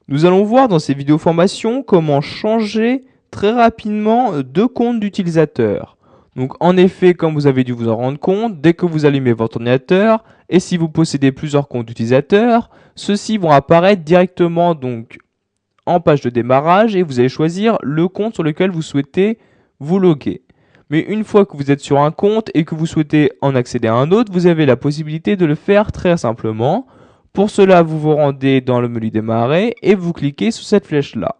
Nous allons voir dans ces vidéos formations comment changer très rapidement de compte d'utilisateur. Donc en effet, comme vous avez dû vous en rendre compte, dès que vous allumez votre ordinateur et si vous possédez plusieurs comptes d'utilisateurs, ceux-ci vont apparaître directement donc en page de démarrage et vous allez choisir le compte sur lequel vous souhaitez vous loguer. Mais une fois que vous êtes sur un compte et que vous souhaitez en accéder à un autre, vous avez la possibilité de le faire très simplement. Pour cela, vous vous rendez dans le menu démarrer et vous cliquez sur cette flèche-là.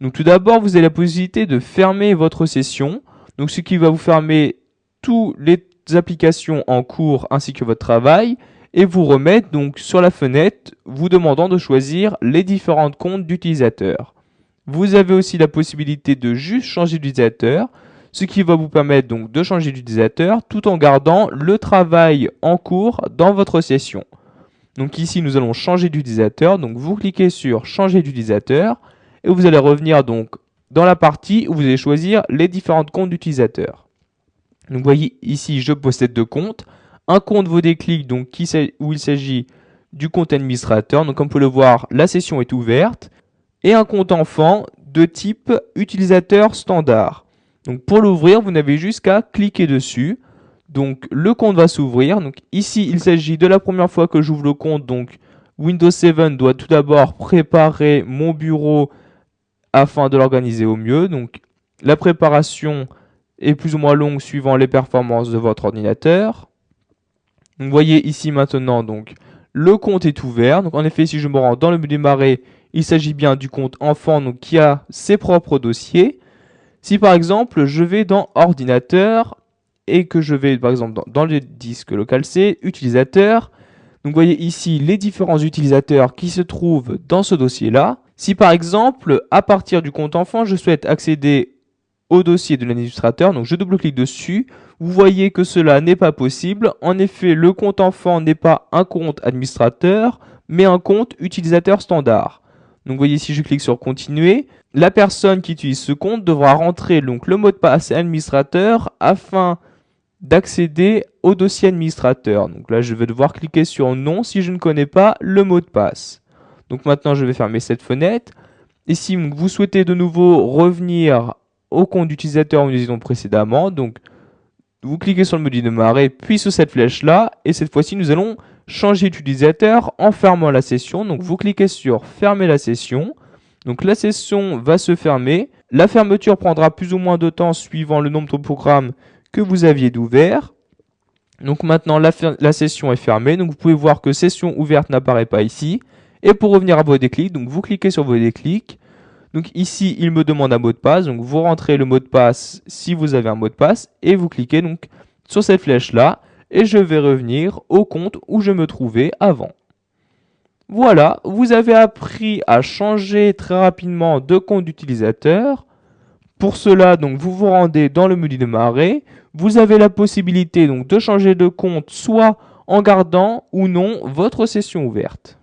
Donc tout d'abord, vous avez la possibilité de fermer votre session, donc ce qui va vous fermer toutes les applications en cours ainsi que votre travail et vous remettre donc sur la fenêtre vous demandant de choisir les différents comptes d'utilisateurs. Vous avez aussi la possibilité de juste changer d'utilisateur, ce qui va vous permettre donc de changer d'utilisateur tout en gardant le travail en cours dans votre session. Donc ici, nous allons changer d'utilisateur. Donc vous cliquez sur changer d'utilisateur et vous allez revenir donc dans la partie où vous allez choisir les différents comptes d'utilisateurs. Donc vous voyez ici, je possède deux comptes. Un compte vaut des clics donc où il s'agit du compte administrateur. Donc comme vous pouvez le voir, la session est ouverte. Et un compte enfant de type utilisateur standard. Donc pour l'ouvrir, vous n'avez juste qu'à cliquer dessus. Donc le compte va s'ouvrir. Donc ici, il s'agit de la première fois que j'ouvre le compte. Donc Windows 7 doit tout d'abord préparer mon bureau afin de l'organiser au mieux. Donc la préparation est plus ou moins longue suivant les performances de votre ordinateur. Donc vous voyez ici maintenant, donc le compte est ouvert. Donc en effet, si je me rends dans le menu démarrer, il s'agit bien du compte enfant donc, qui a ses propres dossiers. Si par exemple, je vais dans ordinateur et que je vais par exemple dans le disque local C, utilisateur, donc vous voyez ici les différents utilisateurs qui se trouvent dans ce dossier-là. Si par exemple, à partir du compte enfant, je souhaite accéder au dossier de l'administrateur, donc je double-clique dessus, vous voyez que cela n'est pas possible. En effet, le compte enfant n'est pas un compte administrateur, mais un compte utilisateur standard. Donc vous voyez, si je clique sur continuer, la personne qui utilise ce compte devra rentrer donc le mot de passe administrateur afin d'accéder au dossier administrateur. Donc là, je vais devoir cliquer sur non si je ne connais pas le mot de passe. Donc maintenant, je vais fermer cette fenêtre. Et si vous souhaitez de nouveau revenir au compte d'utilisateur où nous étions précédemment, donc vous cliquez sur le menu démarrer, puis sur cette flèche-là, et cette fois-ci, nous allons changer d'utilisateur en fermant la session. Donc vous cliquez sur fermer la session. Donc la session va se fermer. La fermeture prendra plus ou moins de temps suivant le nombre de programmes que vous aviez d'ouvert. Donc maintenant la session est fermée. Donc vous pouvez voir que session ouverte n'apparaît pas ici. Et pour revenir à vos déclics, donc vous cliquez sur vos déclics. Donc ici, il me demande un mot de passe. Donc vous rentrez le mot de passe si vous avez un mot de passe et vous cliquez donc sur cette flèche-là et je vais revenir au compte où je me trouvais avant. Voilà, vous avez appris à changer très rapidement de compte d'utilisateur. Pour cela, donc vous vous rendez dans le menu démarrer. Vous avez la possibilité donc de changer de compte soit en gardant ou non votre session ouverte.